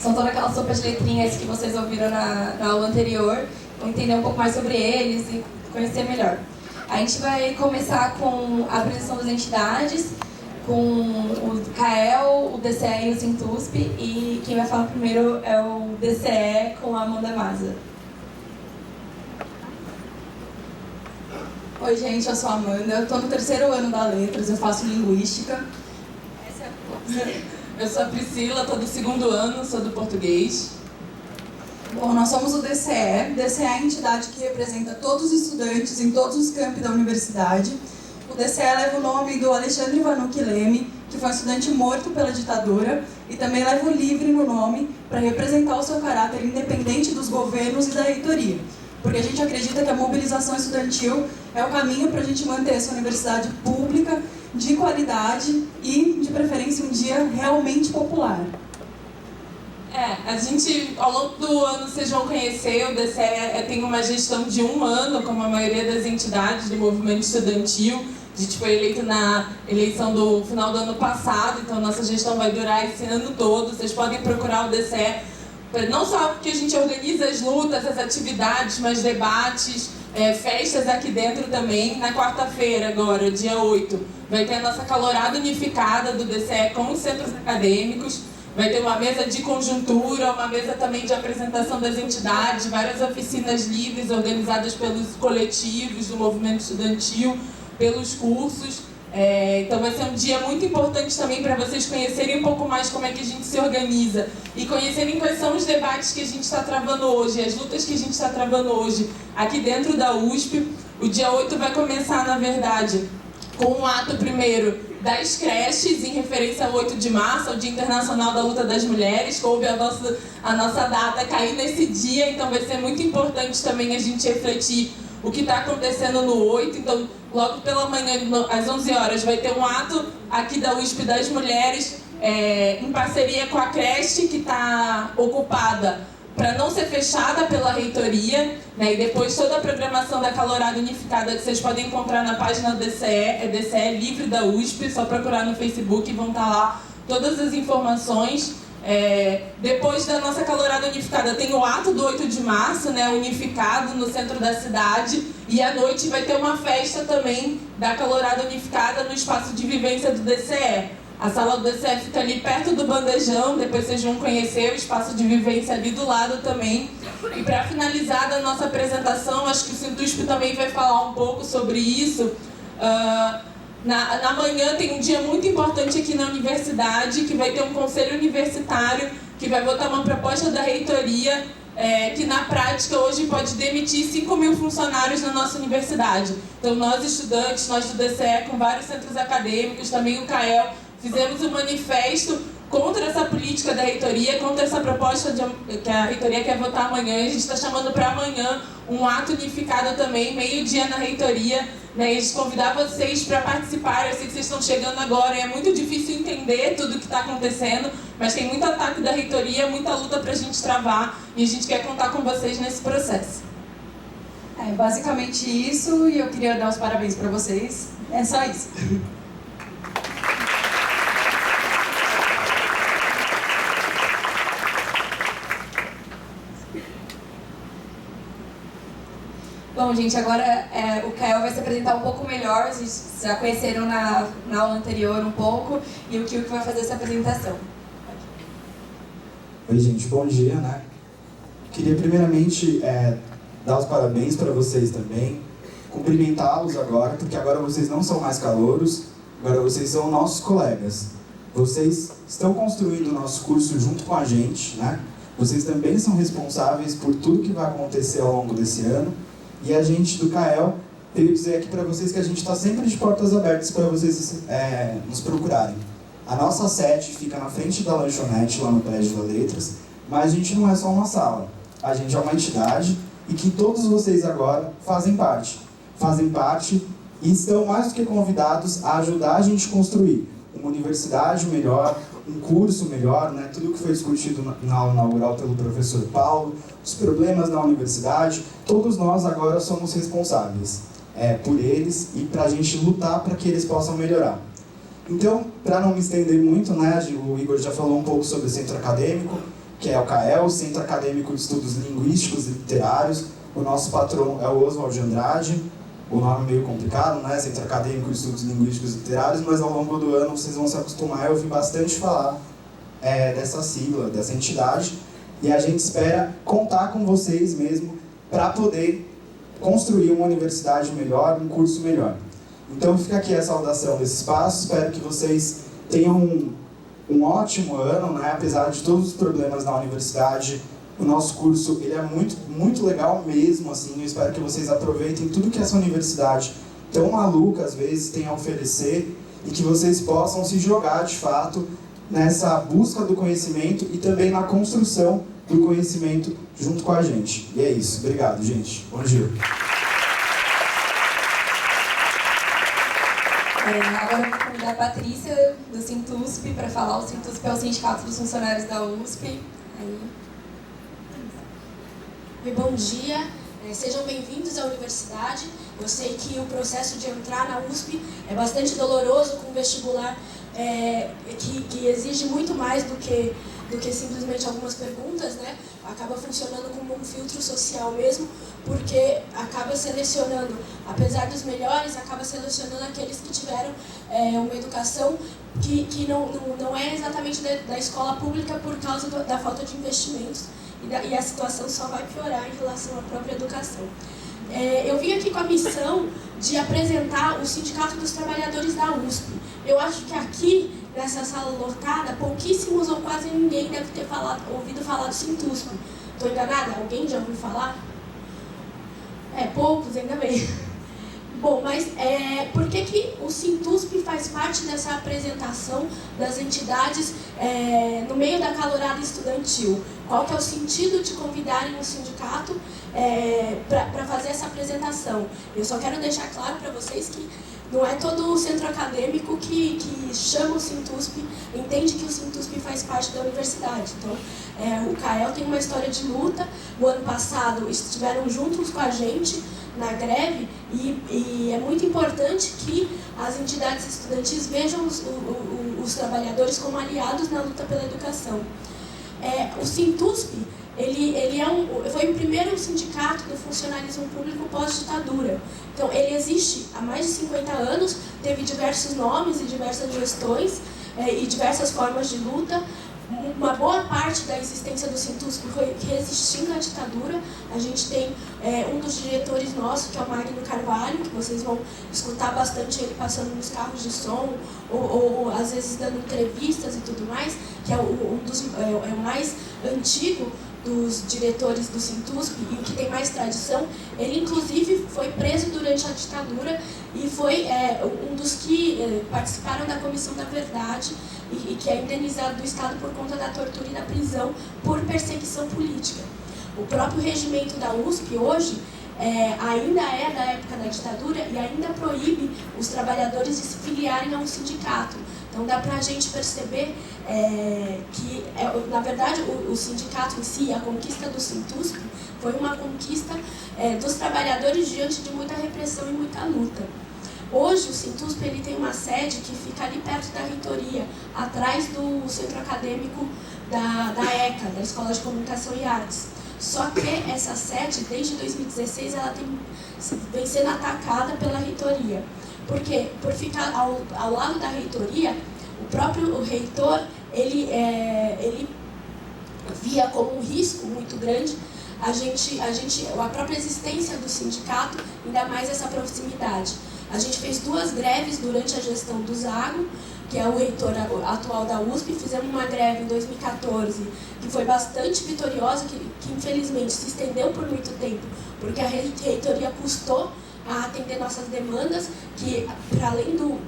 São todas aquelas sopas de letrinhas que vocês ouviram na aula anterior. Vão entender um pouco mais sobre eles e conhecer melhor. A gente vai começar com a apresentação das entidades, com o CAEL, o DCE e o Sintusp. E quem vai falar primeiro é o DCE com a Amanda Maza. Oi gente, eu sou a Amanda, eu estou no 3º ano da Letras, eu faço Linguística. Eu sou a Priscila, estou do 2º ano, sou do Português. Bom, nós somos o DCE. O DCE é a entidade que representa todos os estudantes em todos os campi da universidade. O DCE leva o nome do Alexandre Vanucchi Leme, que foi um estudante morto pela ditadura, e também leva o LIVRE no nome para representar o seu caráter independente dos governos e da reitoria. Porque a gente acredita que a mobilização estudantil é o caminho para a gente manter essa universidade pública, de qualidade e, de preferência, um dia realmente popular. A gente, ao longo do ano, vocês vão conhecer, o DCE tem uma gestão de 1 ano, como a maioria das entidades do movimento estudantil. A gente foi eleito na eleição do final do ano passado, então nossa gestão vai durar esse ano todo. Vocês podem procurar o DCE, não só porque a gente organiza as lutas, as atividades, mas debates, festas aqui dentro também. Na quarta-feira, agora, dia 8, vai ter a nossa calorada unificada do DCE com os centros acadêmicos. Vai ter uma mesa de conjuntura, uma mesa também de apresentação das entidades, várias oficinas livres organizadas pelos coletivos do movimento estudantil, pelos cursos. Então vai ser um dia muito importante também para vocês conhecerem um pouco mais como é que a gente se organiza e conhecerem quais são os debates que a gente está travando hoje, as lutas que a gente está travando hoje aqui dentro da USP. O dia 8 vai começar, na verdade, com um ato primeiro das creches, em referência ao 8 de março, ao Dia Internacional da Luta das Mulheres. Coube a nossa data cair nesse dia, então vai ser muito importante também a gente refletir o que está acontecendo no 8. Então, logo pela manhã, às 11 horas, vai ter um ato aqui da USP das Mulheres, em parceria com a creche, que está ocupada para não ser fechada pela reitoria, né? E depois toda a programação da Calorada Unificada que vocês podem encontrar na página do DCE, é DCE Livre da USP, só procurar no Facebook e vão estar lá todas as informações. Depois da nossa Calorada Unificada tem o ato do 8 de março, né, unificado no centro da cidade, e à noite vai ter uma festa também da Calorada Unificada no espaço de vivência do DCE. A sala do DCE fica ali perto do bandejão, depois vocês vão conhecer o espaço de vivência ali do lado também. E para finalizar da nossa apresentação, acho que o Sintusp também vai falar um pouco sobre isso. Na manhã tem um dia muito importante aqui na universidade, que vai ter um conselho universitário que vai votar uma proposta da reitoria que na prática hoje pode demitir 5.000 funcionários na nossa universidade. Então nós estudantes, nós do DCE, com vários centros acadêmicos, também o CAEL, fizemos um manifesto contra essa política da reitoria, contra essa proposta que a reitoria quer votar amanhã. A gente está chamando para amanhã um ato unificado também, meio-dia na reitoria, né? E a gente convidar vocês para participar. Eu sei que vocês estão chegando agora e é muito difícil entender tudo o que está acontecendo, mas tem muito ataque da reitoria, muita luta para a gente travar, e a gente quer contar com vocês nesse processo. Basicamente isso, e eu queria dar os parabéns para vocês. É só isso. Bom, gente, agora o Kael vai se apresentar um pouco melhor. Vocês já conheceram na aula anterior um pouco, e o Kio que vai fazer essa apresentação. Oi, gente, bom dia, né? Queria primeiramente dar os parabéns para vocês também, cumprimentá-los agora, porque agora vocês não são mais calouros, agora vocês são nossos colegas. Vocês estão construindo o nosso curso junto com a gente, né? Vocês também são responsáveis por tudo que vai acontecer ao longo desse ano. E a gente do CAEL veio dizer aqui para vocês que a gente está sempre de portas abertas para vocês nos procurarem. A nossa sede fica na frente da lanchonete, lá no prédio da Letras, mas a gente não é só uma sala. A gente é uma entidade e que todos vocês agora fazem parte. Fazem parte e estão mais do que convidados a ajudar a gente a construir uma universidade melhor, um curso melhor, né? Tudo o que foi discutido na aula inaugural pelo professor Paulo, os problemas na universidade, todos nós agora somos responsáveis por eles e para a gente lutar para que eles possam melhorar. Então, para não me estender muito, né, o Igor já falou um pouco sobre o centro acadêmico, que é o CAEL, Centro Acadêmico de Estudos Linguísticos e Literários. O nosso patrono é o Oswald de Andrade, o nome é meio complicado, né? Centro Acadêmico de Estudos Linguísticos e Literários, mas ao longo do ano vocês vão se acostumar a ouvir bastante falar dessa sigla, dessa entidade, e a gente espera contar com vocês mesmo para poder construir uma universidade melhor, um curso melhor. Então fica aqui a saudação desse espaço, espero que vocês tenham um ótimo ano, né? Apesar de todos os problemas na universidade, o nosso curso ele é muito legal mesmo, assim. Eu espero que vocês aproveitem tudo que essa universidade tão maluca às vezes tem a oferecer e que vocês possam se jogar de fato nessa busca do conhecimento e também na construção do conhecimento junto com a gente. E é isso. Obrigado, gente. Bom dia. Agora eu vou convidar a Patrícia, do Sintusp, para falar. O Sintusp é o Sindicato dos Funcionários da USP. Oi, bom dia. Sejam bem-vindos à universidade. Eu sei que o processo de entrar na USP é bastante doloroso, com vestibular que exige muito mais do que simplesmente algumas perguntas, né? Acaba funcionando como um filtro social mesmo, porque acaba selecionando, apesar dos melhores, acaba selecionando aqueles que tiveram uma educação que não é exatamente da escola pública por causa da falta de investimentos, e a situação só vai piorar em relação à própria educação. Eu vim aqui com a missão de apresentar o Sindicato dos Trabalhadores da USP. Eu acho que aqui, nessa sala lotada, pouquíssimos ou quase ninguém deve ter ouvido falar do Sintusp. Estou enganada? Alguém já ouviu falar? Poucos, ainda bem. Bom, mas por que o Sintusp faz parte dessa apresentação das entidades no meio da calorada estudantil? Qual que é o sentido de convidarem o sindicato para fazer essa apresentação? Eu só quero deixar claro para vocês que não é todo o centro acadêmico que chama o Sintusp, entende que o Sintusp faz parte da universidade. Então, o CAEL tem uma história de luta. O ano passado estiveram juntos com a gente na greve e é muito importante que as entidades estudantis vejam os trabalhadores como aliados na luta pela educação. O Sintusp foi o primeiro sindicato do funcionalismo público pós-ditadura. Então, ele existe há mais de 50 anos, teve diversos nomes e diversas gestões e diversas formas de luta. Uma boa parte da existência do Sintusp foi resistindo à ditadura. A gente tem um dos diretores nossos, que é o Magno Carvalho, que vocês vão escutar bastante ele passando nos carros de som, ou às vezes dando entrevistas e tudo mais, que é o mais antigo dos diretores do Sintusp e o que tem mais tradição. Ele, inclusive, foi preso durante a ditadura e foi um dos que participaram da Comissão da Verdade e que é indenizado do Estado por conta da tortura e da prisão por perseguição política. O próprio regimento da USP hoje ainda é da época da ditadura e ainda proíbe os trabalhadores de se filiarem a um sindicato. Então dá para a gente perceber que, na verdade, o sindicato em si, a conquista do Sintusp, foi uma conquista dos trabalhadores diante de muita repressão e muita luta. Hoje o Sintusp ele tem uma sede que fica ali perto da reitoria, atrás do centro acadêmico da ECA, da Escola de Comunicação e Artes. Só que essa sede, desde 2016, ela vem sendo atacada pela reitoria. Por quê? Por ficar ao lado da reitoria, o próprio reitor ele via como um risco muito grande a própria existência do sindicato, ainda mais essa proximidade. A gente fez 2 greves durante a gestão do Zago, que é o reitor atual da USP. Fizemos uma greve em 2014, que foi bastante vitoriosa, que infelizmente se estendeu por muito tempo, porque a reitoria custou a atender nossas demandas, que para além do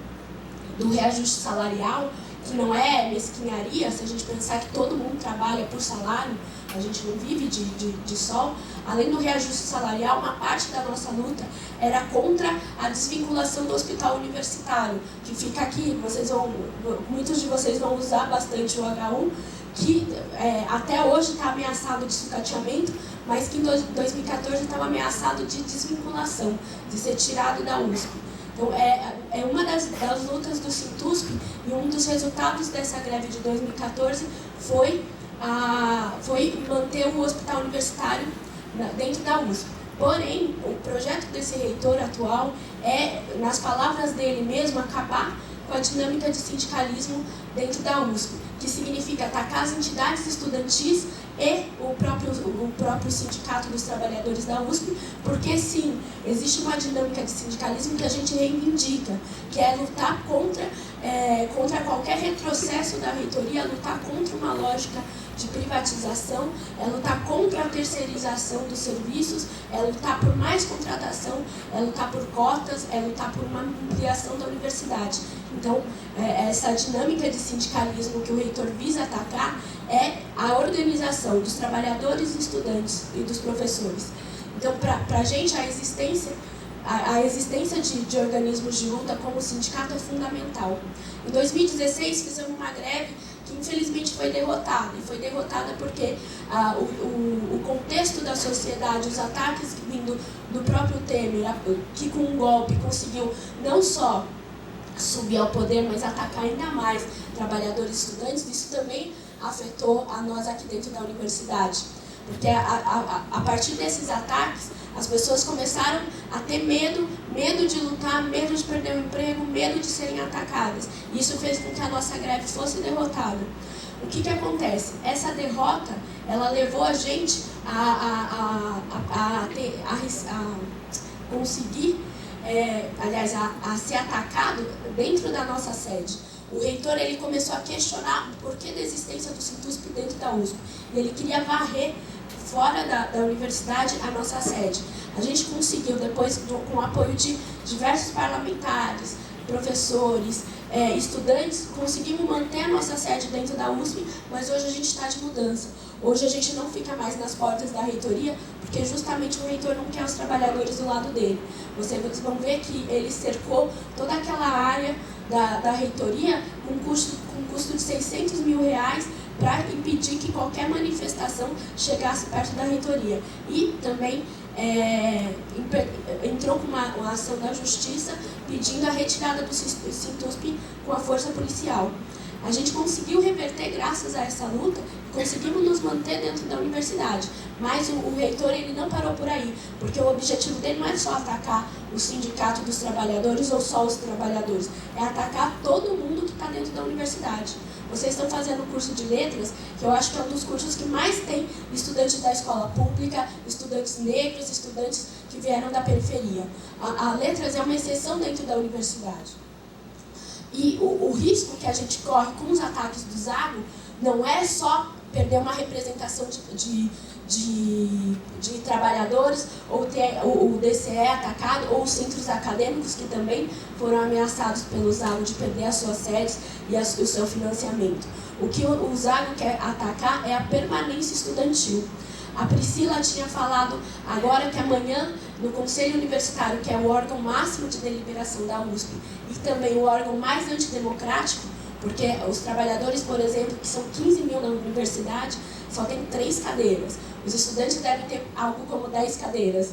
reajuste salarial, que não é mesquinharia, se a gente pensar que todo mundo trabalha por salário, a gente não vive de sol. Além do reajuste salarial, uma parte da nossa luta era contra a desvinculação do hospital universitário, que fica aqui. Muitos de vocês vão usar bastante o H1, que até hoje está ameaçado de sucateamento, mas que em 2014 estava ameaçado de desvinculação, de ser tirado da USP. Então, é uma das lutas do Sintusp, e um dos resultados dessa greve de 2014 foi foi manter o hospital universitário dentro da USP. Porém, o projeto desse reitor atual é, nas palavras dele mesmo, acabar com a dinâmica de sindicalismo dentro da USP, que significa atacar as entidades estudantis e o próprio sindicato dos trabalhadores da USP, porque sim, existe uma dinâmica de sindicalismo que a gente reivindica, que é lutar contra qualquer retrocesso da reitoria, lutar contra uma lógica de privatização, é lutar contra a terceirização dos serviços, é lutar por mais contratação, é lutar por cotas, é lutar por uma ampliação da universidade. Então, essa dinâmica de sindicalismo que o reitor visa atacar é a organização dos trabalhadores, estudantes e dos professores. Então, para a gente, a existência de organismos de luta como o sindicato é fundamental. Em 2016, fizemos uma greve que infelizmente foi derrotada. E foi derrotada porque o contexto da sociedade, os ataques vindo do próprio Temer, que com um golpe conseguiu não só subir ao poder, mas atacar ainda mais trabalhadores e estudantes, isso também afetou a nós aqui dentro da universidade. Porque a partir desses ataques, as pessoas começaram a ter medo de lutar, medo de perder o emprego, medo de serem atacadas. E isso fez com que a nossa greve fosse derrotada. O que acontece? Essa derrota, ela levou a gente a conseguir, a ser atacado dentro da nossa sede. O reitor ele começou a questionar o porquê da existência do Sintusp dentro da USP. E ele queria varrer fora da universidade a nossa sede. A gente conseguiu, depois, com o apoio de diversos parlamentares, professores, estudantes, conseguimos manter a nossa sede dentro da USP, mas hoje a gente está de mudança. Hoje a gente não fica mais nas portas da reitoria, porque justamente o reitor não quer os trabalhadores do lado dele. Vocês vão ver que ele cercou toda aquela área da reitoria com custo de R$600 mil para impedir que qualquer manifestação chegasse perto da reitoria. E também entrou com uma ação da justiça pedindo a retirada do Sintusp com a força policial. A gente conseguiu reverter graças a essa luta, conseguimos nos manter dentro da universidade. Mas o reitor ele não parou por aí, porque o objetivo dele não é só atacar o sindicato dos trabalhadores ou só os trabalhadores, é atacar todo mundo que está dentro da universidade. Vocês estão fazendo o curso de letras, que eu acho que é um dos cursos que mais tem estudantes da escola pública, estudantes negros, estudantes que vieram da periferia. A letras é uma exceção dentro da universidade. E o risco que a gente corre com os ataques do Zago não é só perder uma representação de trabalhadores, ou ter o DCE atacado, ou os centros acadêmicos que também foram ameaçados pelo Zago de perder as suas sedes e o seu financiamento. O que o Zago quer atacar é a permanência estudantil. A Priscila tinha falado agora que amanhã, no Conselho Universitário, que é o órgão máximo de deliberação da USP, e também o órgão mais antidemocrático, porque os trabalhadores, por exemplo, que são 15 mil na universidade, só tem 3 cadeiras. Os estudantes devem ter algo como 10 cadeiras,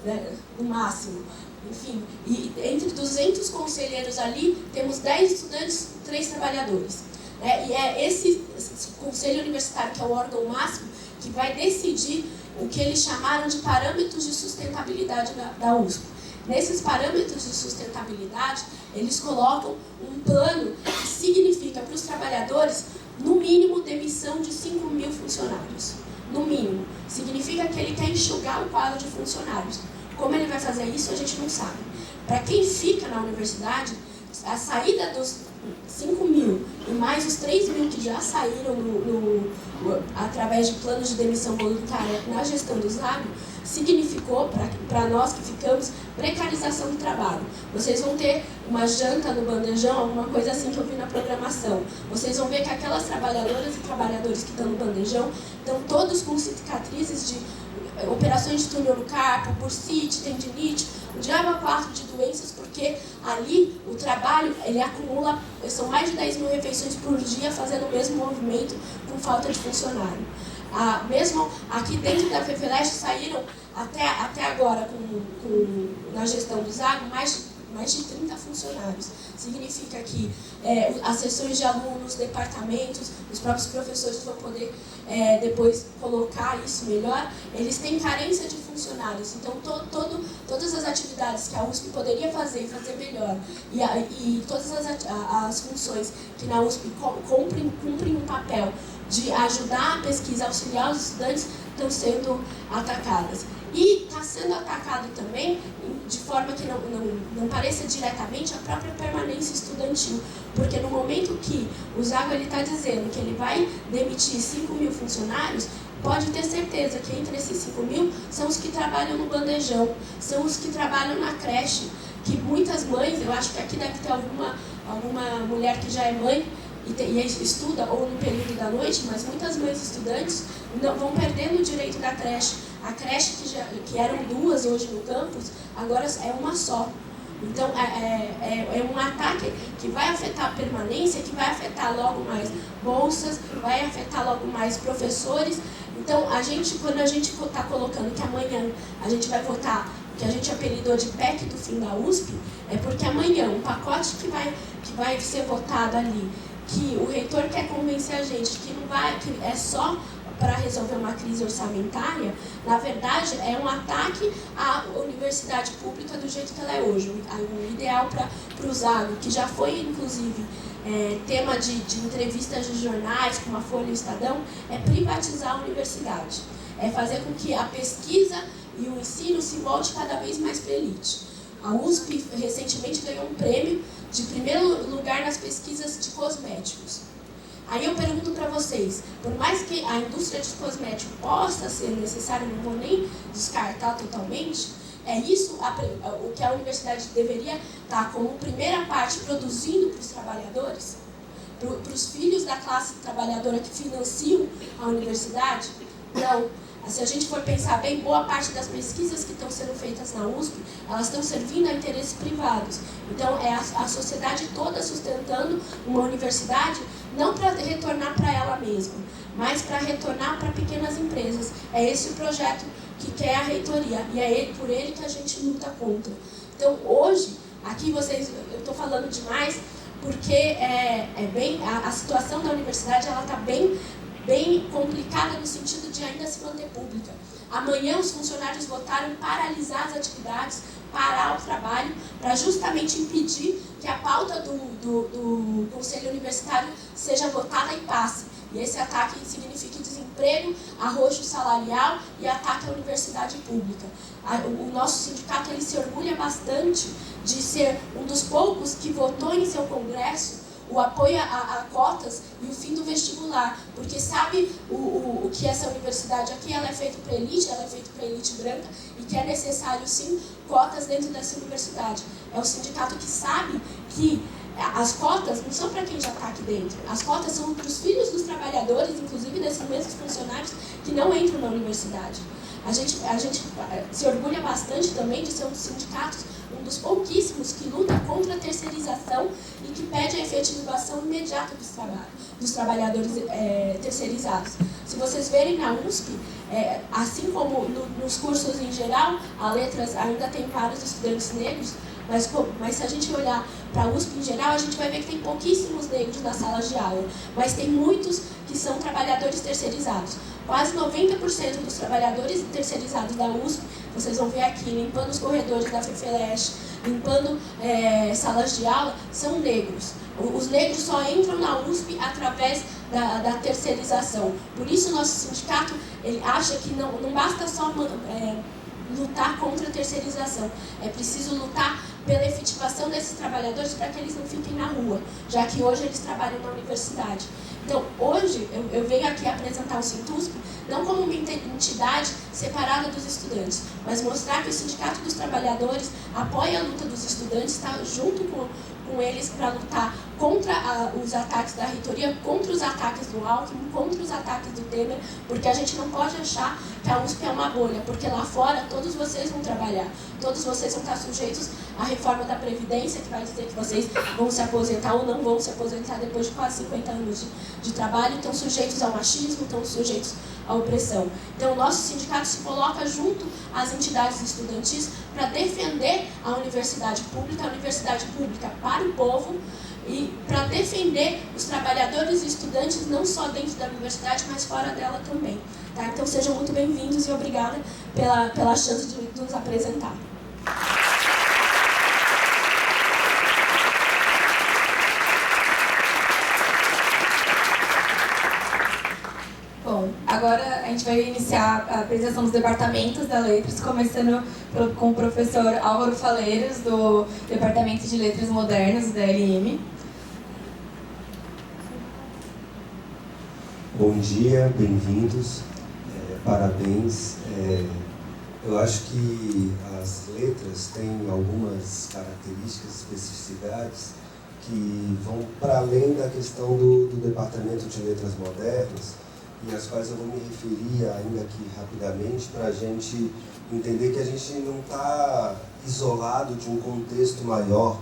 né, no máximo. Enfim, e entre 200 conselheiros ali, temos 10 estudantes, 3 trabalhadores. E é esse Conselho Universitário, que é o órgão máximo, que vai decidir o que eles chamaram de parâmetros de sustentabilidade da USP. Nesses parâmetros de sustentabilidade, eles colocam um plano que significa para os trabalhadores, no mínimo, demissão de 5 mil funcionários. No mínimo. Significa que ele quer enxugar o quadro de funcionários. Como ele vai fazer isso, a gente não sabe. Para quem fica na universidade, a saída dos 5 mil e mais os 3 mil que já saíram através de planos de demissão voluntária na gestão do Zago, significou, para nós que ficamos, precarização do trabalho. Vocês vão ter uma janta no bandejão, alguma coisa assim que eu vi na programação. Vocês vão ver que aquelas trabalhadoras e trabalhadores que estão no bandejão estão todos com cicatrizes de operações de túnel no carpo, bursite, tendinite, o diabo 4 de doenças, porque ali o trabalho, ele acumula, são mais de 10 mil refeições por dia fazendo o mesmo movimento com falta de funcionário. Mesmo aqui dentro da FEFELESH saíram até agora, na gestão do Zago, mais mais de 30 funcionários. Significa que as seções de alunos, departamentos, os próprios professores vão poder depois colocar isso melhor, eles têm carência de funcionários. Então, todas as atividades que a USP poderia fazer e fazer melhor, e todas as funções que na USP cumprem um papel de ajudar a pesquisa, auxiliar os estudantes, estão sendo atacadas. E está sendo atacado também, de forma que não pareça diretamente, a própria permanência estudantil. Porque no momento que o Zago está dizendo que ele vai demitir 5.000 funcionários, pode ter certeza que entre esses 5.000 são os que trabalham no bandejão, são os que trabalham na creche, que muitas mães, eu acho que aqui deve ter alguma mulher que já é mãe, e estuda ou no período da noite, mas muitas mães estudantes vão perdendo o direito da creche. A creche que eram 2 hoje no campus, agora é uma só. Então é um ataque que vai afetar a permanência, que vai afetar logo mais bolsas, vai afetar logo mais professores. Então quando a gente está colocando que amanhã a gente vai votar o que a gente apelidou de PEC do fim da USP, é porque amanhã o pacote que vai ser votado ali, que o reitor quer convencer a gente que é só para resolver uma crise orçamentária, na verdade é um ataque à universidade pública do jeito que ela é hoje. O ideal para o Zago, que já foi inclusive tema de entrevistas de jornais, como a Folha e o Estadão, é privatizar a universidade. É fazer com que a pesquisa e o ensino se volte cada vez mais para a elite. A USP recentemente ganhou um prêmio de primeiro lugar nas pesquisas de cosméticos. Aí eu pergunto para vocês, por mais que a indústria de cosméticos possa ser necessária, não vou nem descartar totalmente, é isso o que a universidade deveria estar como primeira parte produzindo para os trabalhadores, para os filhos da classe trabalhadora que financiam a universidade? Não. Se a gente for pensar bem, boa parte das pesquisas que estão sendo feitas na USP, elas estão servindo a interesses privados. Então, é a sociedade toda sustentando uma universidade, não para retornar para ela mesma, mas para retornar para pequenas empresas. É esse o projeto que quer a reitoria, e é por ele que a gente luta contra. Então, hoje, aqui eu estou falando demais, porque a situação da universidade está bem complicada no sentido de ainda se manter pública. Amanhã os funcionários votaram paralisar as atividades, parar o trabalho, para justamente impedir que a pauta do Conselho Universitário seja votada e passe. E esse ataque significa desemprego, arroxo salarial e ataque à universidade pública. O nosso sindicato ele se orgulha bastante de ser um dos poucos que votou em seu congresso o apoio a cotas e o fim do vestibular, porque sabe o que essa universidade aqui ela é feita para elite, ela é feita para elite branca, e que é necessário sim cotas dentro dessa universidade. É o sindicato que sabe que as cotas não são para quem já está aqui dentro, as cotas são para os filhos dos trabalhadores, inclusive desses mesmos funcionários que não entram na universidade. A gente se orgulha bastante também de ser um dos sindicatos, um dos pouquíssimos que luta contra a terceirização e que pede a efetivação imediata dos trabalhadores terceirizados. Se vocês verem na USP, assim como nos cursos em geral, a letras ainda tem vários estudantes negros, mas se a gente olhar para a USP em geral, a gente vai ver que tem pouquíssimos negros nas salas de aula, mas tem muitos que são trabalhadores terceirizados. Quase 90% dos trabalhadores terceirizados da USP, vocês vão ver aqui, limpando os corredores da FEFELESH, limpando salas de aula, são negros. Os negros só entram na USP através da terceirização. Por isso o nosso sindicato ele acha que não basta só lutar contra a terceirização, é preciso lutar pela efetivação desses trabalhadores para que eles não fiquem na rua, já que hoje eles trabalham na universidade. Então, hoje, eu venho aqui apresentar o Sintusp não como uma entidade separada dos estudantes, mas mostrar que o Sindicato dos Trabalhadores apoia a luta dos estudantes, está junto com eles para lutar contra os ataques da reitoria, contra os ataques do Alckmin, contra os ataques do Temer, porque a gente não pode achar que a USP é uma bolha, porque lá fora todos vocês vão trabalhar, todos vocês vão estar sujeitos à reforma da Previdência, que vai dizer que vocês vão se aposentar ou não vão se aposentar depois de quase 50 anos de trabalho, estão sujeitos ao machismo, estão sujeitos a opressão. Então, o nosso sindicato se coloca junto às entidades estudantis para defender a universidade pública para o povo, e para defender os trabalhadores e estudantes não só dentro da universidade, mas fora dela também. Tá? Então sejam muito bem-vindos e obrigada pela chance de nos apresentar. Bom, agora a gente vai iniciar a apresentação dos departamentos da Letras, começando com o professor Álvaro Faleiros, do Departamento de Letras Modernas, da LM. Bom dia, bem-vindos, parabéns. Eu acho que as letras têm algumas características, especificidades que vão para além da questão do Departamento de Letras Modernas, e às quais eu vou me referir ainda aqui rapidamente para a gente entender que a gente não está isolado de um contexto maior.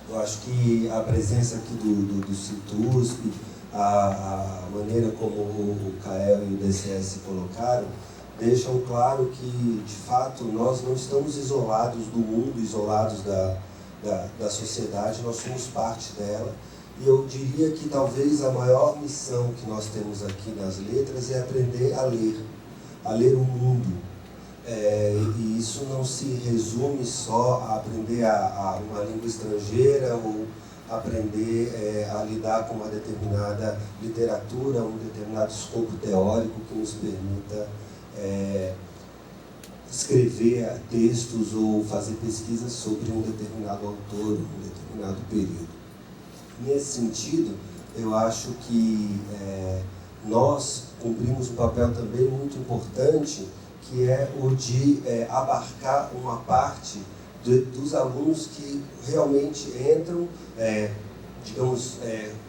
Eu acho que a presença aqui do CITUSP, a maneira como o CAEL e o DCE se colocaram, deixam claro que, de fato, nós não estamos isolados do mundo, isolados da sociedade, nós somos parte dela. E eu diria que talvez a maior missão que nós temos aqui nas letras é aprender a ler o mundo. E isso não se resume só a aprender uma língua estrangeira ou aprender a lidar com uma determinada literatura, um determinado escopo teórico que nos permita escrever textos ou fazer pesquisas sobre um determinado autor, um determinado período. Nesse sentido, eu acho que nós cumprimos um papel também muito importante, que é o de abarcar uma parte dos alunos que realmente entram, digamos,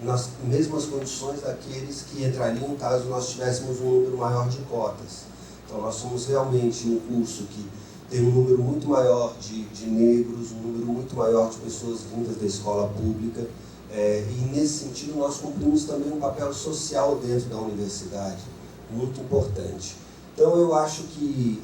nas mesmas condições daqueles que entrariam caso nós tivéssemos um número maior de cotas. Então, nós somos realmente um curso que tem um número muito maior de negros, um número muito maior de pessoas vindas da escola pública, e nesse sentido nós cumprimos também um papel social dentro da universidade, muito importante. Então eu acho que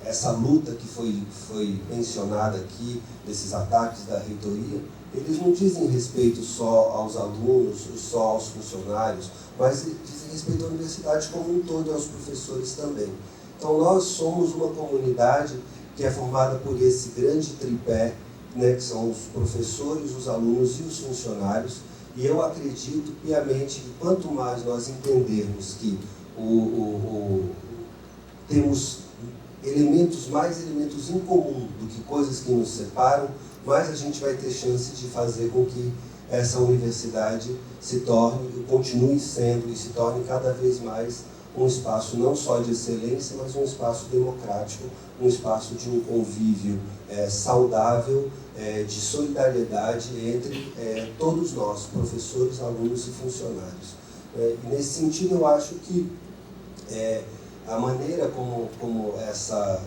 essa luta que foi mencionada aqui, desses ataques da reitoria, eles não dizem respeito só aos alunos, só aos funcionários, mas dizem respeito à universidade como um todo e aos professores também. Então nós somos uma comunidade que é formada por esse grande tripé, né, que são os professores, os alunos e os funcionários, e eu acredito piamente que quanto mais nós entendermos que temos mais elementos em comum do que coisas que nos separam, mais a gente vai ter chance de fazer com que essa universidade se torne, continue sendo e se torne cada vez mais um espaço não só de excelência, mas um espaço democrático, um espaço de um convívio saudável, de solidariedade entre todos nós, professores, alunos e funcionários. E nesse sentido, eu acho que a maneira como essa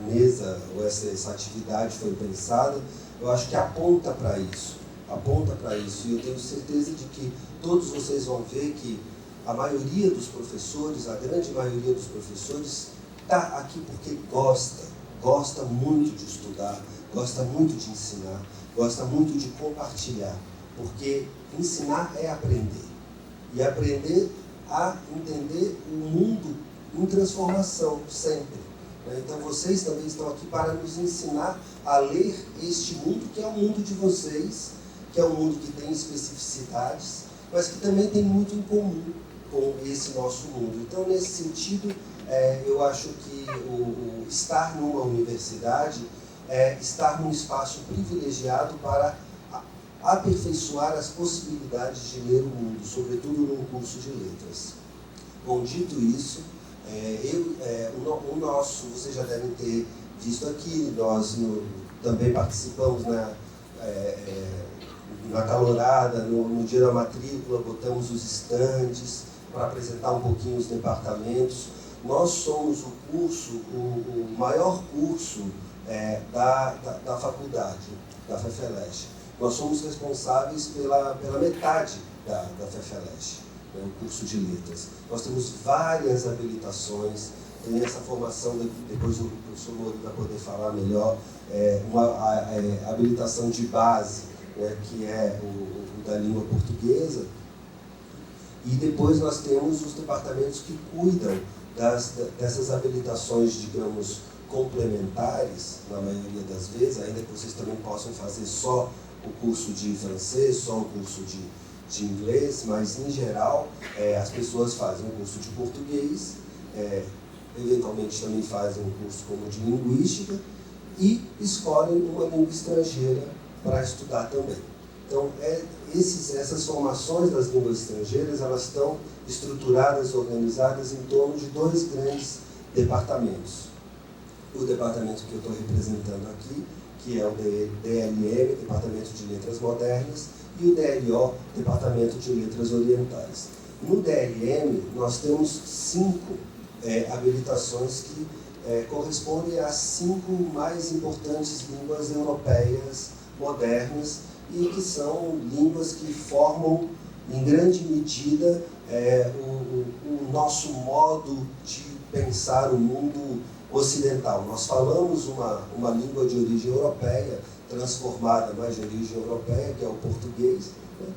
mesa ou essa atividade foi pensada, eu acho que aponta para isso. E eu tenho certeza de que todos vocês vão ver que a maioria dos professores, a grande maioria dos professores, está aqui porque gosta muito de estudar, gosta muito de ensinar, gosta muito de compartilhar, porque ensinar é aprender. E aprender a entender o mundo em transformação, sempre. Então vocês também estão aqui para nos ensinar a ler este mundo, que é o mundo de vocês, que é um mundo que tem especificidades, mas que também tem muito em comum com esse nosso mundo. Então, nesse sentido, eu acho que o estar numa universidade é estar num espaço privilegiado para aperfeiçoar as possibilidades de ler o mundo, sobretudo num curso de letras. Bom, dito isso, o nosso, vocês já devem ter visto aqui, nós também participamos na calorada, no dia da matrícula, botamos os estandes para apresentar um pouquinho os departamentos. Nós somos o maior curso da faculdade, da FEFELESH. Nós somos responsáveis pela metade da FEFELESH. né, o curso de letras. Nós temos várias habilitações, tem essa formação, depois o professor Moro vai poder falar melhor, uma habilitação de base, né, que é o da língua portuguesa, e depois nós temos os departamentos que cuidam dessas habilitações, digamos, complementares, na maioria das vezes, ainda que vocês também possam fazer só o curso de francês, só o curso de inglês, mas, em geral, as pessoas fazem um curso de português, eventualmente também fazem um curso como de linguística e escolhem uma língua estrangeira para estudar também. Então, essas formações das línguas estrangeiras, elas estão estruturadas, organizadas em torno de dois grandes departamentos. O departamento que eu estou representando aqui, que é o DLM, Departamento de Letras Modernas, e o DLO, Departamento de Letras Orientais. No DLM, nós temos 5 habilitações que correspondem às 5 mais importantes línguas europeias modernas e que são línguas que formam, em grande medida, o nosso modo de pensar o mundo ocidental. Nós falamos uma língua de origem europeia, transformada, mas de origem europeia, que é o português, né?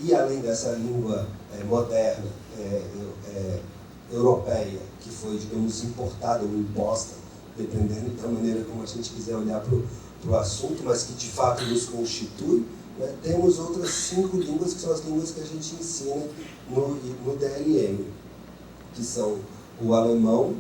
E além dessa língua moderna, europeia, que foi, digamos, importada ou imposta, dependendo da maneira como a gente quiser olhar para o assunto, mas que de fato nos constitui, né? Temos outras 5 línguas, que são as línguas que a gente ensina no DLM, que são o alemão,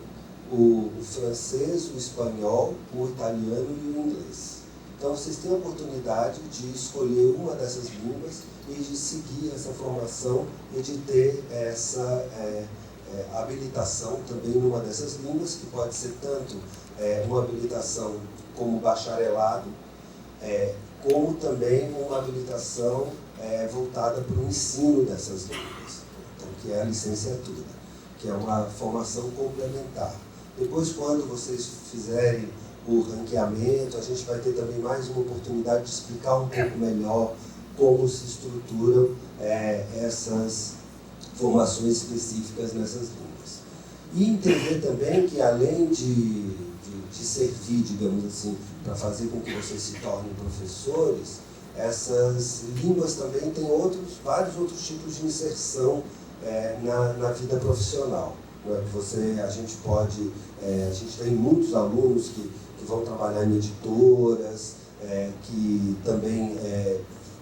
o francês, o espanhol, o italiano e o inglês. Então, vocês têm a oportunidade de escolher uma dessas línguas e de seguir essa formação e de ter essa habilitação também numa dessas línguas, que pode ser tanto uma habilitação como bacharelado, como também uma habilitação voltada para o ensino dessas línguas, então, que é a licenciatura, que é uma formação complementar. Depois, quando vocês fizerem o ranqueamento, a gente vai ter também mais uma oportunidade de explicar um pouco melhor como se estruturam essas formações específicas nessas línguas. E entender também que, além de servir, digamos assim, para fazer com que vocês se tornem professores, essas línguas também têm vários outros tipos de inserção na vida profissional. A gente tem muitos alunos que vão trabalhar em editoras, que também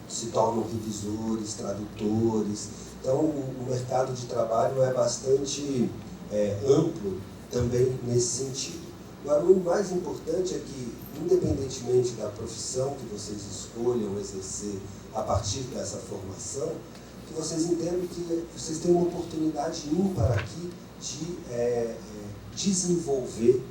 se tornam revisores, tradutores. Então, o mercado de trabalho é bastante amplo também nesse sentido. Agora, o mais importante é que, independentemente da profissão que vocês escolham exercer a partir dessa formação, que vocês entendam que vocês têm uma oportunidade ímpar aqui de desenvolver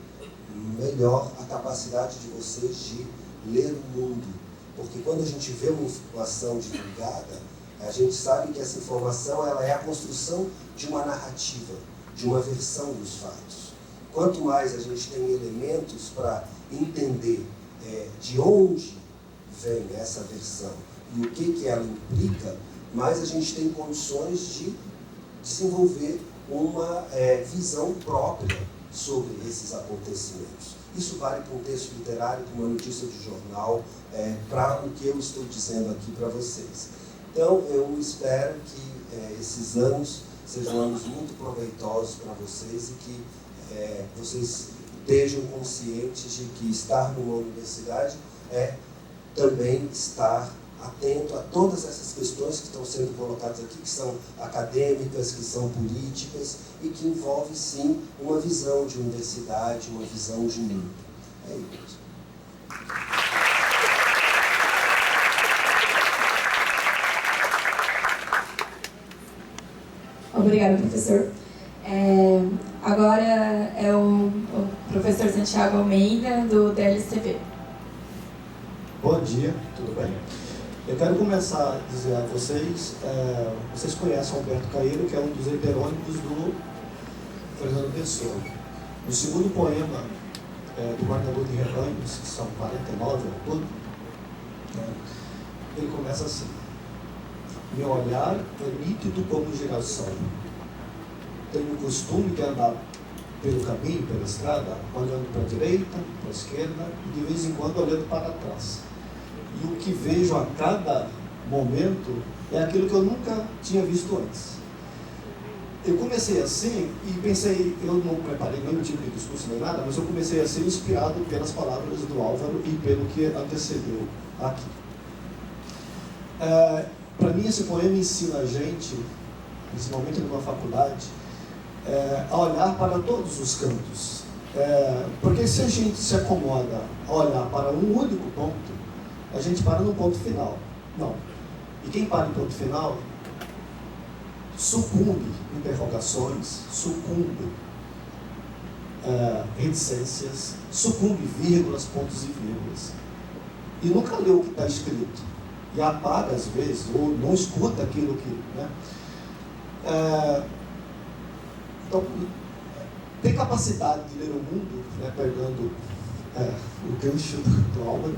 melhor a capacidade de vocês de ler o mundo. Porque quando a gente vê uma informação divulgada, a gente sabe que essa informação ela é a construção de uma narrativa, de uma versão dos fatos. Quanto mais a gente tem elementos para entender de onde vem essa versão e o que ela implica, mais a gente tem condições de desenvolver uma visão própria sobre esses acontecimentos. Isso vale para um texto literário, para uma notícia de jornal, para o que eu estou dizendo aqui para vocês. Então, eu espero que esses anos sejam anos muito proveitosos para vocês e que vocês estejam conscientes de que estar numa universidade é também estar atento a todas essas questões que estão sendo colocadas aqui, que são acadêmicas, que são políticas e que envolvem, sim, uma visão de universidade, uma visão de mundo. É isso. Obrigada, professor. Agora é o professor Santiago Almeida, do DLCB. Bom dia, tudo bem? Eu quero começar a dizer a vocês, vocês conhecem Alberto Caeiro, que é um dos heterônimos do Fernando Pessoa. No segundo poema do Guardador de Rebanhos, que são 49 ao todo, ele começa assim: Meu olhar é nítido como girassol. Tenho o costume de andar pelo caminho, pela estrada, olhando para a direita, para a esquerda e de vez em quando olhando para trás. E o que vejo a cada momento é aquilo que eu nunca tinha visto antes. Eu comecei assim e pensei, eu não preparei nenhum tipo de discurso nem nada, mas eu comecei a ser inspirado pelas palavras do Álvaro e pelo que antecedeu aqui. Para mim, esse poema ensina a gente, principalmente numa faculdade, a olhar para todos os cantos. Porque se a gente se acomoda a olhar para um único ponto, a gente para no ponto final. Não. E quem para em ponto final sucumbe interrogações, sucumbe reticências, sucumbe vírgulas, pontos e vírgulas. E nunca lê o que está escrito. E apaga às vezes, ou não escuta aquilo que... Né? Então, ter capacidade de ler o mundo, né, pegando o gancho do Álvaro,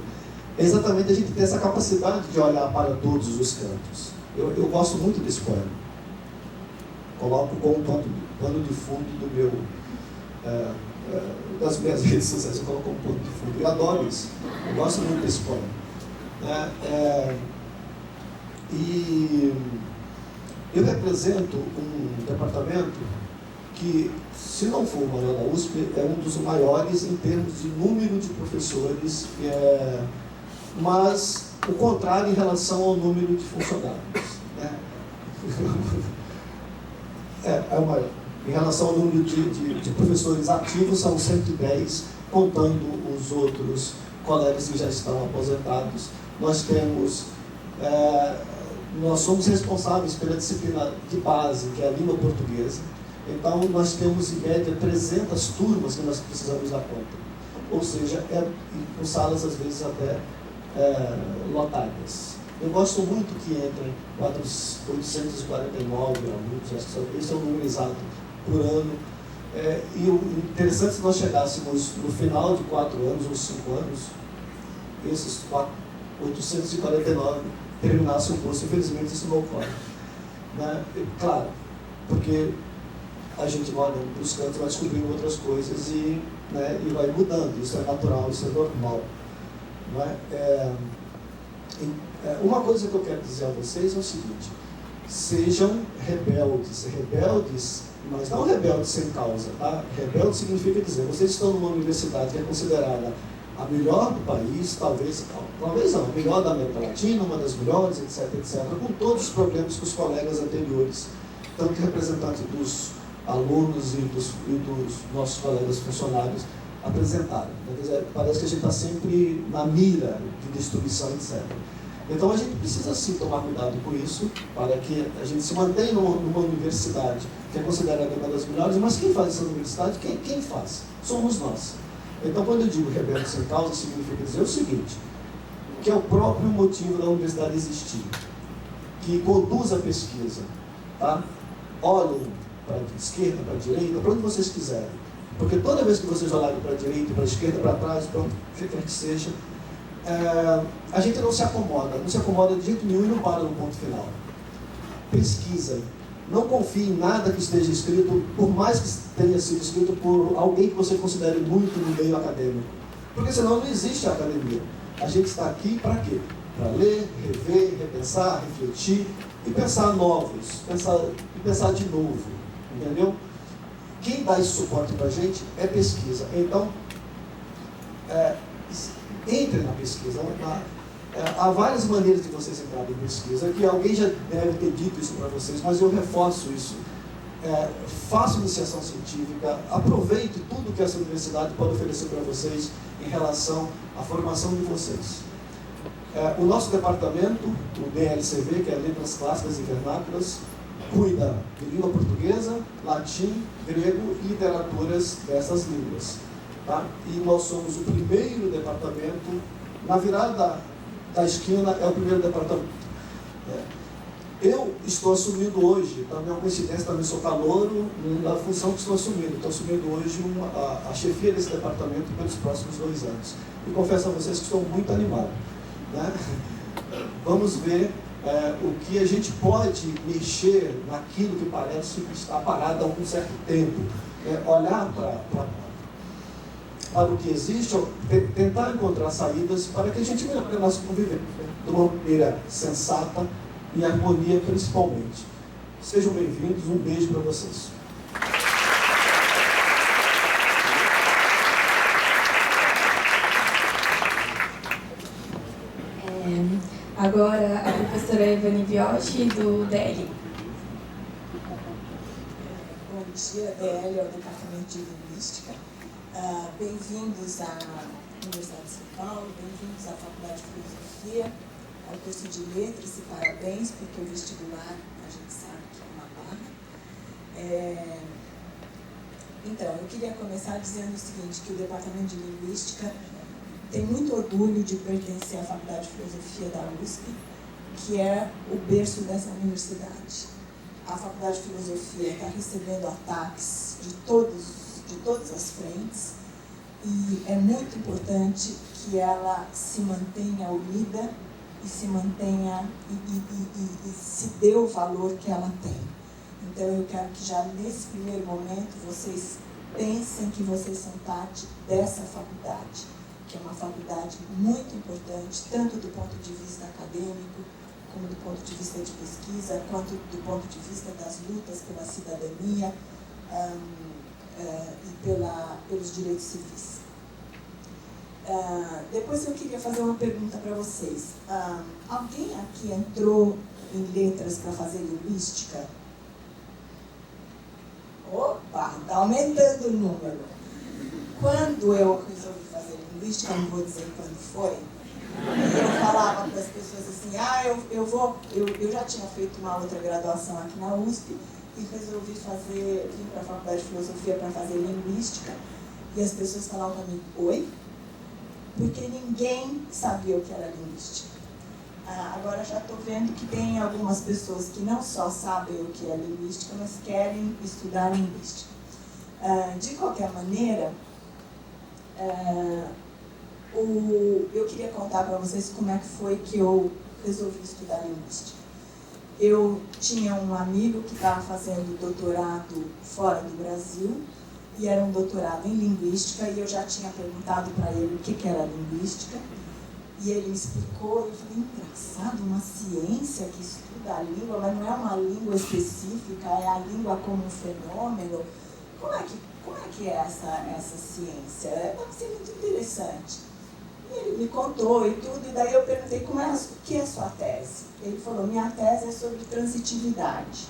é exatamente a gente ter essa capacidade de olhar para todos os cantos. Eu gosto muito desse poema. Coloco como pano de fundo do meu, das minhas redes sociais, eu coloco como pano de fundo. Eu adoro isso. Eu gosto muito desse poema. E eu represento um departamento que, se não for o maior da USP, é um dos maiores em termos de número de professores, mas o contrário em relação ao número de funcionários. Né? É o maior. Em relação ao número de professores ativos, são 110, contando os outros colegas que já estão aposentados. Nós somos responsáveis pela disciplina de base, que é a língua portuguesa. Então, nós temos, em média, 300 turmas que nós precisamos dar conta. Ou seja, com salas, às vezes, até lotadas. Eu gosto muito que entrem 849 alunos, esse é o número exato por ano. E o interessante é se nós chegássemos no final de 4 anos ou 5 anos, esses 849 terminassem o curso. Infelizmente, isso não ocorre. Né? Claro, porque a gente vai olhando para os cantos, vai descobrindo outras coisas e vai mudando. Isso é natural, isso é normal. Não é? Uma coisa que eu quero dizer a vocês é o seguinte: sejam rebeldes, mas não rebeldes sem causa. Tá? Rebelde significa dizer, vocês estão numa universidade que é considerada a melhor do país, talvez não, a melhor da América Latina, uma das melhores, etc., com todos os problemas que os colegas anteriores, tanto representantes dos alunos e dos nossos colegas funcionários, apresentaram. Parece que a gente está sempre na mira de destruição, etc. Então a gente precisa sim tomar cuidado com isso, para que a gente se mantenha numa universidade que é considerada uma das melhores, mas quem faz essa universidade? Quem faz? Somos nós. Então, quando eu digo rebelde sem causa, significa dizer o seguinte, que é o próprio motivo da universidade existir, que conduz a pesquisa, tá? Olhem para a esquerda, para a direita, para onde vocês quiserem, porque toda vez que vocês olharem para a direita, para a esquerda, para trás, para onde quer que seja, a gente não se acomoda de jeito nenhum e não para no ponto final. Pesquisa. Não confie em nada que esteja escrito, por mais que tenha sido escrito por alguém que você considere muito no meio acadêmico. Porque senão não existe a academia. A gente está aqui para quê? Para ler, rever, repensar, refletir e pensar novos, pensar de novo. Entendeu? Quem dá esse suporte para a gente é pesquisa. Então, entre na pesquisa. Há várias maneiras de vocês entrarem em pesquisa, que alguém já deve ter dito isso para vocês, mas eu reforço isso. Faça iniciação científica, aproveite tudo que essa universidade pode oferecer para vocês em relação à formação de vocês. O nosso departamento, o DLCV, que é Letras Clássicas e Vernáculas, cuida de língua portuguesa, latim, grego e literaturas dessas línguas. Tá? E nós somos o primeiro departamento, na virada da esquina é o primeiro departamento. Eu estou assumindo hoje, também é uma coincidência, também sou calouro, na função que estou assumindo. Estou assumindo hoje a chefia desse departamento pelos próximos 2 anos. E confesso a vocês que estou muito animado. Né? Vamos ver o que a gente pode mexer naquilo que parece que está parado há algum certo tempo, olhar para o que existe, tentar encontrar saídas para que a gente melhore a nossa convivência de uma maneira sensata e harmonia principalmente. Sejam bem-vindos, um beijo para vocês. Agora a professora Evani Viotti, do DL. Bom dia, DL é o Departamento de Linguística. Bem-vindos à Universidade de São Paulo, bem-vindos à Faculdade de Filosofia, ao curso de Letras e parabéns, porque o vestibular a gente sabe que é uma barra. Então, eu queria começar dizendo o seguinte, que o Departamento de Linguística tem muito orgulho de pertencer à Faculdade de Filosofia da USP, que é o berço dessa universidade. A Faculdade de Filosofia está recebendo ataques de todas as frentes e é muito importante que ela se mantenha unida e se mantenha e se dê o valor que ela tem. Então eu quero que já nesse primeiro momento vocês pensem que vocês são parte dessa faculdade, que é uma faculdade muito importante, tanto do ponto de vista acadêmico, como do ponto de vista de pesquisa, quanto do ponto de vista das lutas pela cidadania e pelos direitos civis. Depois eu queria fazer uma pergunta para vocês. Alguém aqui entrou em letras para fazer linguística? Opa, está aumentando o número. Quando eu resolvi fazer linguística, não vou dizer quando foi, eu falava para as pessoas assim, eu já tinha feito uma outra graduação aqui na USP e resolvi vim para a Faculdade de Filosofia para fazer linguística, e as pessoas falavam para mim, oi? Porque ninguém sabia o que era linguística. Agora já estou vendo que tem algumas pessoas que não só sabem o que é linguística, mas querem estudar linguística. De qualquer maneira, eu queria contar para vocês como é que foi que eu resolvi estudar linguística. Eu tinha um amigo que estava fazendo doutorado fora do Brasil, e era um doutorado em linguística, e eu já tinha perguntado para ele o que era linguística, e ele me explicou, e eu falei, engraçado, uma ciência que estuda a língua, mas não é uma língua específica, é a língua como um fenômeno. Como é que é essa ciência? Deve ser muito interessante. E ele me contou e tudo, e daí eu perguntei, o que é a sua tese? Ele falou, minha tese é sobre transitividade.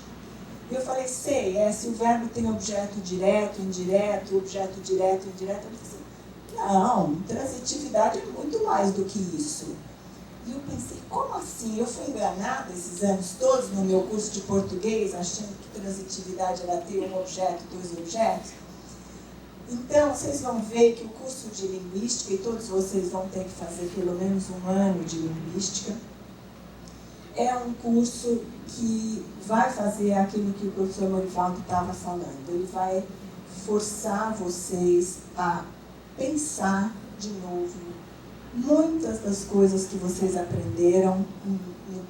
E eu falei, se o verbo tem objeto direto, indireto, objeto direto, indireto. Ele disse, não, transitividade é muito mais do que isso. E eu pensei, como assim? Eu fui enganada esses anos todos no meu curso de português, achando que transitividade era ter um objeto, dois objetos. Então, vocês vão ver que o curso de linguística, e todos vocês vão ter que fazer pelo menos um ano de linguística, é um curso que vai fazer aquilo que o professor Morivaldo estava falando. Ele vai forçar vocês a pensar de novo muitas das coisas que vocês aprenderam no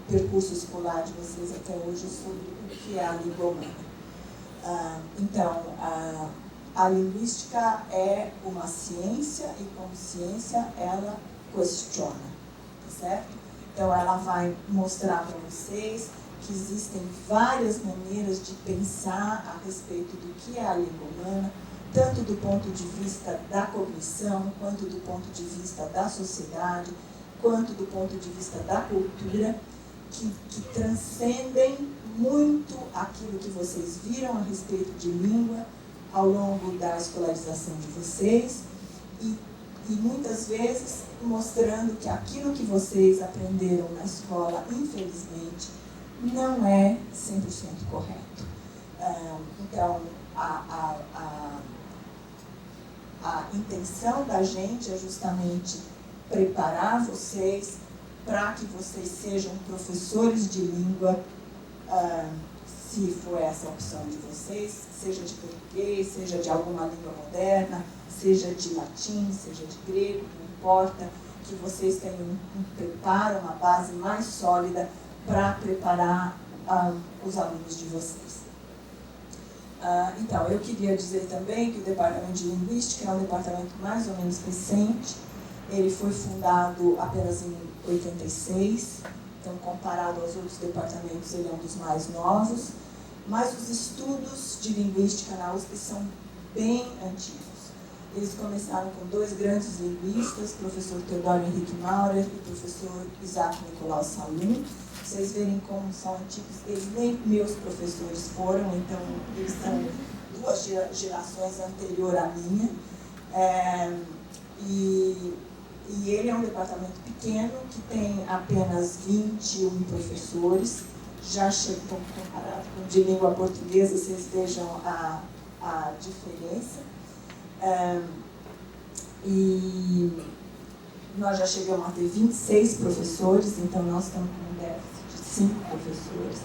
percurso escolar de vocês até hoje sobre o que é a língua humana. Então, a linguística é uma ciência e, como ciência, ela questiona, tá certo? Então, ela vai mostrar para vocês que existem várias maneiras de pensar a respeito do que é a língua humana, tanto do ponto de vista da cognição, quanto do ponto de vista da sociedade, quanto do ponto de vista da cultura, que transcendem muito aquilo que vocês viram a respeito de língua ao longo da escolarização de vocês e muitas vezes mostrando que aquilo que vocês aprenderam na escola, infelizmente, não é 100% correto. Então, a intenção da gente é justamente preparar vocês para que vocês sejam professores de língua, se for essa a opção de vocês, seja de português, seja de alguma língua moderna, seja de latim, seja de grego, não importa, que vocês tenham um preparo, uma base mais sólida para preparar os alunos de vocês. Então, eu queria dizer também que o Departamento de Linguística é um departamento mais ou menos recente. Ele foi fundado apenas em 86, então, comparado aos outros departamentos, ele é um dos mais novos. Mas os estudos de linguística na USP são bem antigos. Eles começaram com dois grandes linguistas, o professor Teodoro Henrique Maurer e o professor Isaac Nicolau Salum. Vocês verem como são antigos, eles nem meus professores foram, então eles são 2 gerações anterior à minha. E ele é um departamento pequeno que tem apenas 21 professores. Já chegou comparado com o de língua portuguesa, vocês vejam a diferença. E nós já chegamos a ter 26 professores, então nós estamos com um déficit de 5 professores.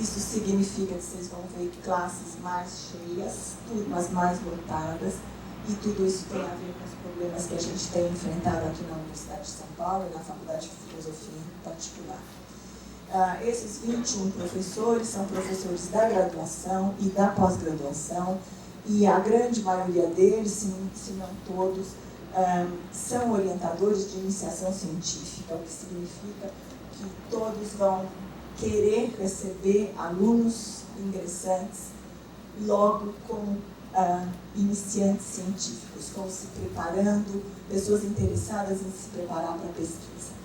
Isso significa que vocês vão ver classes mais cheias, turmas mais lotadas, e tudo isso tem a ver com os problemas que a gente tem enfrentado aqui na Universidade de São Paulo e na Faculdade de Filosofia em particular. Esses 21 professores são professores da graduação e da pós-graduação, e a grande maioria deles, se não todos, são orientadores de iniciação científica, o que significa que todos vão querer receber alunos ingressantes logo como iniciantes científicos, como se preparando, pessoas interessadas em se preparar para a pesquisa.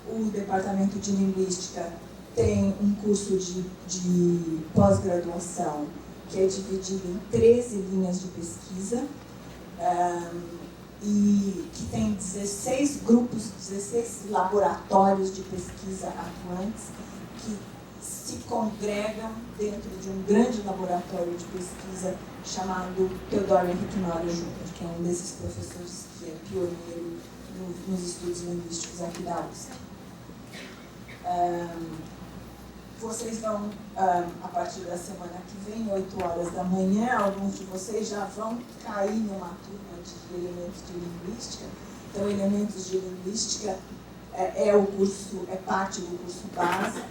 O Departamento de Linguística tem um curso de pós-graduação que é dividido em 13 linhas de pesquisa e que tem 16 grupos, 16 laboratórios de pesquisa atuantes que se congregam dentro de um grande laboratório de pesquisa chamado Teodoro Henrique Maurer Jr., que é um desses professores que é pioneiro nos estudos linguísticos aqui da USP. Vocês vão, a partir da semana que vem, 8 horas da manhã, alguns de vocês já vão cair numa turma de elementos de linguística. Então, elementos de linguística é parte do curso básico,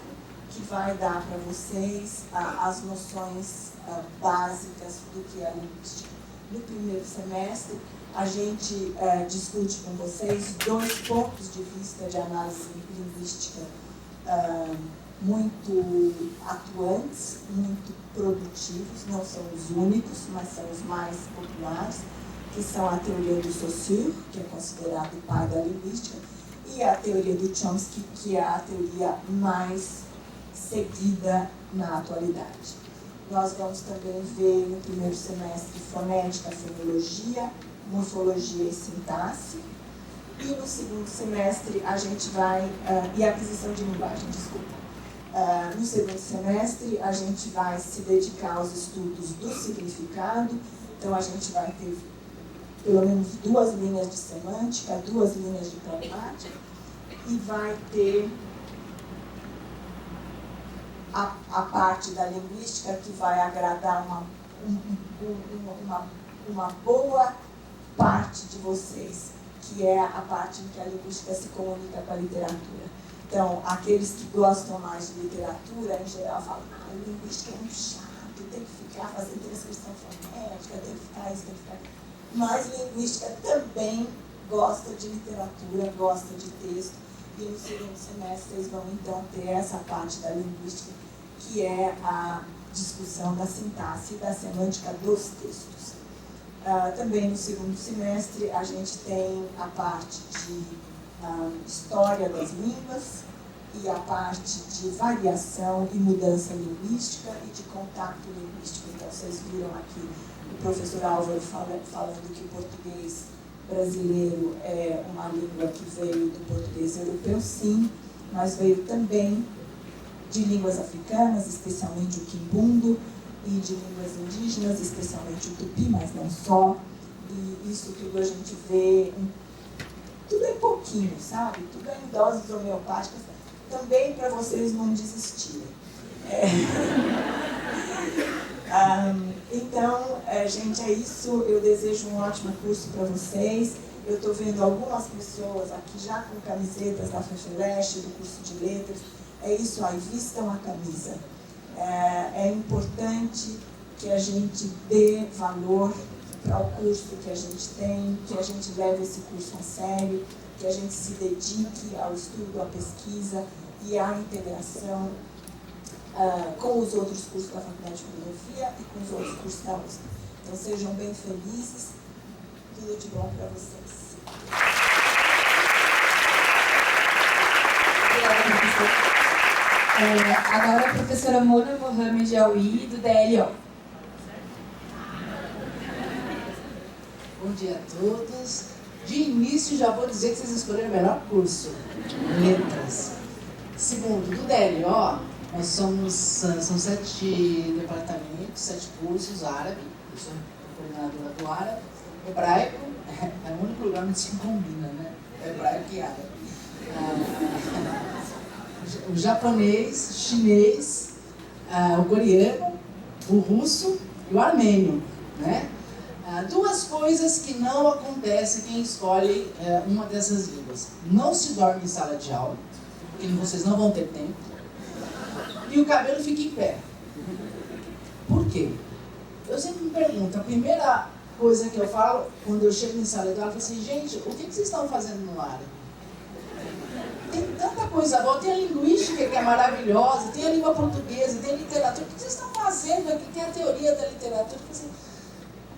que vai dar para vocês as noções básicas do que é linguística. No primeiro semestre, a gente discute com vocês 2 pontos de vista de análise linguística muito atuantes, muito produtivos, não são os únicos, mas são os mais populares, que são a teoria do Saussure, que é considerado o pai da linguística, e a teoria do Chomsky, que é a teoria mais seguida na atualidade. Nós vamos também ver no primeiro semestre fonética, fonologia, morfologia e sintaxe, e no segundo semestre a gente vai... e aquisição de linguagem, desculpa. No segundo semestre, a gente vai se dedicar aos estudos do significado, então a gente vai ter pelo menos 2 linhas de semântica, 2 linhas de pragmática, e vai ter a parte da linguística que vai agradar uma boa parte de vocês, que é a parte em que a linguística se comunica com a literatura. Então, aqueles que gostam mais de literatura, em geral, falam: linguística é muito chato, tem que ficar fazendo transcrição fonética, tem que ficar isso, tem que ficar... Mas linguística também gosta de literatura, gosta de texto, e no segundo semestre vocês vão, então, ter essa parte da linguística, que é a discussão da sintaxe e da semântica dos textos. Também no segundo semestre, a gente tem a parte de história das línguas e a parte de variação e mudança linguística e de contato linguístico. Então, vocês viram aqui o professor Álvaro falando que o português brasileiro é uma língua que veio do português europeu, sim, mas veio também de línguas africanas, especialmente o quimbundo, e de línguas indígenas, especialmente o tupi, mas não só. E isso tudo a gente vê... Tudo é pouquinho, sabe? Tudo é em doses homeopáticas, também para vocês não desistirem. Então, gente, é isso. Eu desejo um ótimo curso para vocês Eu estou vendo algumas pessoas aqui já com camisetas da FEFELESH, do curso de letras. É isso aí, vistam a camisa. É importante que a gente dê valor para o curso que a gente tem, que a gente leve esse curso a sério, que a gente se dedique ao estudo, à pesquisa e à integração com os outros cursos da Faculdade de Filosofia e com os outros cursos da USP. Então sejam bem felizes, tudo de bom para vocês. Obrigada, professora. Agora a professora Mona Mohamed Aoui, do DLO. Bom dia a todos. De início, já vou dizer que vocês escolheram o melhor curso, letras. Segundo, do DLO, nós são 7 departamentos, 7 cursos, árabe, eu sou coordenadora do árabe, hebraico, é o único lugar onde se combina, né? Hebraico e árabe. O japonês, chinês, o coreano, o russo e o armênio, né? Duas coisas que não acontecem quem escolhe uma dessas línguas. Não se dorme em sala de aula, porque vocês não vão ter tempo. E o cabelo fica em pé. Por quê? Eu sempre me pergunto, a primeira coisa que eu falo quando eu chego em sala de aula, eu falo assim, gente, o que vocês estão fazendo no árabe? Tem tanta coisa boa, tem a linguística que é maravilhosa, tem a língua portuguesa, tem a literatura. O que vocês estão fazendo aqui? Tem a teoria da literatura. Assim,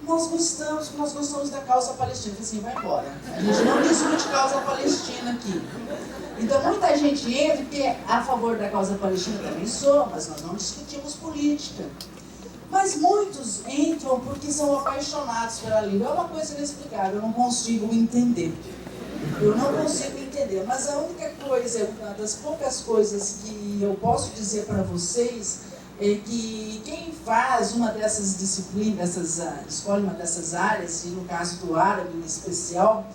nós gostamos da causa palestina. Assim, vai embora. A gente não discute causa palestina aqui. Então muita gente entra porque é a favor da causa palestina, também sou, mas nós não discutimos política. Mas muitos entram porque são apaixonados pela língua. É uma coisa inexplicável, eu não consigo entender. Mas a única coisa, uma das poucas coisas que eu posso dizer para vocês é que quem faz uma dessas disciplinas, escolhe uma dessas áreas, e no caso do árabe em especial,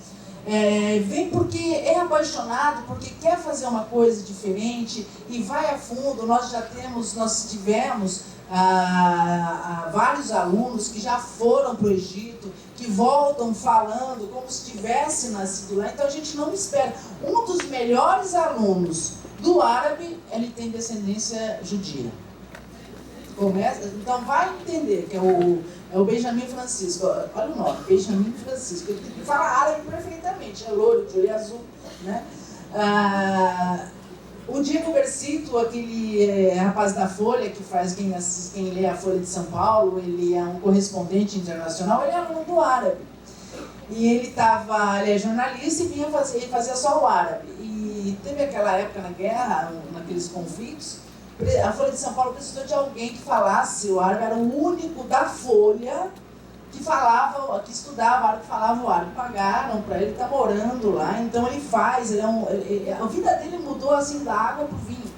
vem porque é apaixonado, porque quer fazer uma coisa diferente e vai a fundo. Nós tivemos vários alunos que já foram para o Egito, que voltam falando como se tivesse nascido lá. Então a gente não espera. Um dos melhores alunos do árabe, ele tem descendência judia. Então vai entender que é o Benjamin Francisco. Olha o nome, Benjamin Francisco. Ele fala árabe perfeitamente, é loiro, de olho azul, né? O Diego Bercito, aquele rapaz da Folha, que faz quem lê a Folha de São Paulo, ele é um correspondente internacional, ele é aluno do árabe. E ele é jornalista e fazia só o árabe. E teve aquela época na guerra, naqueles conflitos, a Folha de São Paulo precisou de alguém que falasse o árabe, era o único da Folha que estudava árabe, que falava o árabe. Pagaram para ele, está morando lá, então ele faz, a vida dele mudou assim da água para o vinho.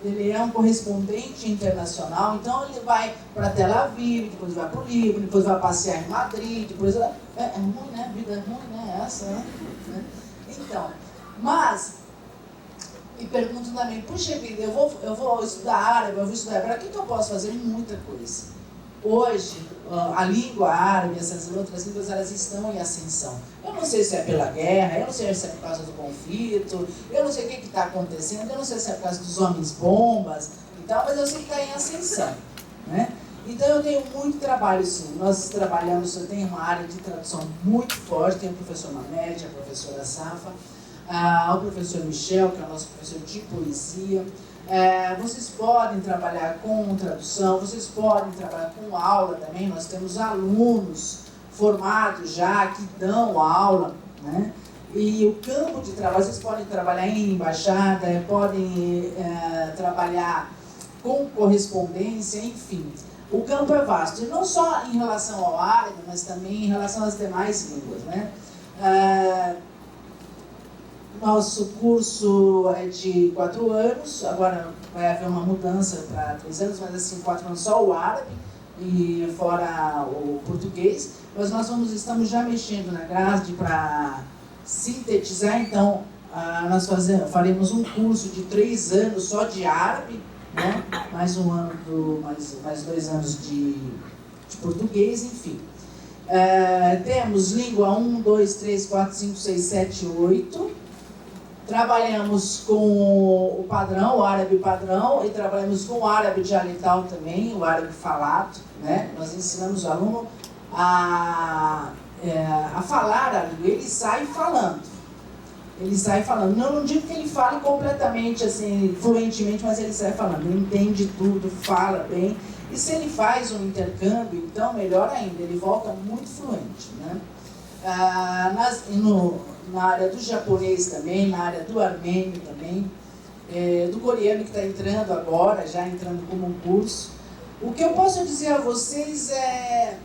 Ele é um correspondente internacional, então ele vai para Tel Aviv, depois vai para o Líbano, depois vai passear em Madrid, depois... É ruim, né? A vida é ruim, né? Essa, né? Então, mas... E pergunto também, puxa vida, eu vou estudar árabe, eu vou estudar hebraico, o que eu posso fazer? Muita coisa. Hoje, a língua árabe, essas outras línguas, elas estão em ascensão. Eu não sei se é pela guerra, eu não sei se é por causa do conflito, eu não sei o que está acontecendo, eu não sei se é por causa dos homens-bombas e tal, mas eu sei que está em ascensão, né? Então eu tenho muito trabalho, sim. Nós trabalhamos, eu tenho uma área de tradução muito forte, tem o professor Mamed, a professora Safa, o professor Michel, que é o nosso professor de poesia. Vocês podem trabalhar com tradução, vocês podem trabalhar com aula também. Nós temos alunos formados já que dão aula, né? E o campo de trabalho, vocês podem trabalhar em embaixada, podem trabalhar com correspondência, enfim. O campo é vasto, e não só em relação ao árabe, mas também em relação às demais línguas, né? Nosso curso é de 4 anos, agora vai haver uma mudança para 3 anos, mas assim, 4 anos só o árabe e fora o português. Mas nós estamos já mexendo na grade para sintetizar, então nós faremos um curso de 3 anos só de árabe, né? Mais 2 anos de português, enfim. Temos língua 1, 2, 3, 4, 5, 6, 7, 8. Trabalhamos com o padrão, o árabe padrão, e trabalhamos com o árabe dialetal também, o árabe falado, né? Nós ensinamos o aluno a falar a língua, ele sai falando. Ele sai falando. Não digo que ele fale completamente, assim, fluentemente, mas ele sai falando. Ele entende tudo, fala bem. E se ele faz um intercâmbio, então, melhor ainda, ele volta muito fluente, né? Na área do japonês também, na área do armênio também, do coreano que está entrando agora, já entrando como um curso. O que eu posso dizer a vocês é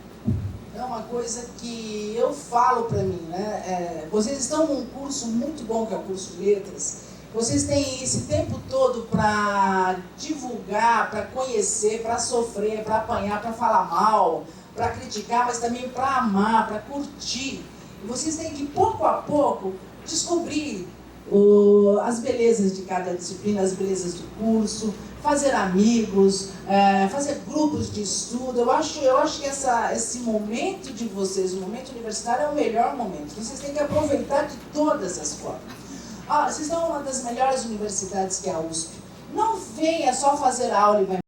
uma coisa que eu falo para mim, né? Vocês estão num curso muito bom, que é o curso de Letras. Vocês têm esse tempo todo para divulgar, para conhecer, para sofrer, para apanhar, para falar mal, para criticar, mas também para amar, para curtir. E vocês têm que, pouco a pouco, descobrir as belezas de cada disciplina, as belezas do curso, fazer amigos, fazer grupos de estudo. Eu acho que esse momento de vocês, o momento universitário, é o melhor momento. Vocês têm que aproveitar de todas as formas. Vocês estão em uma das melhores universidades, que é a USP. Não venha só fazer aula e vai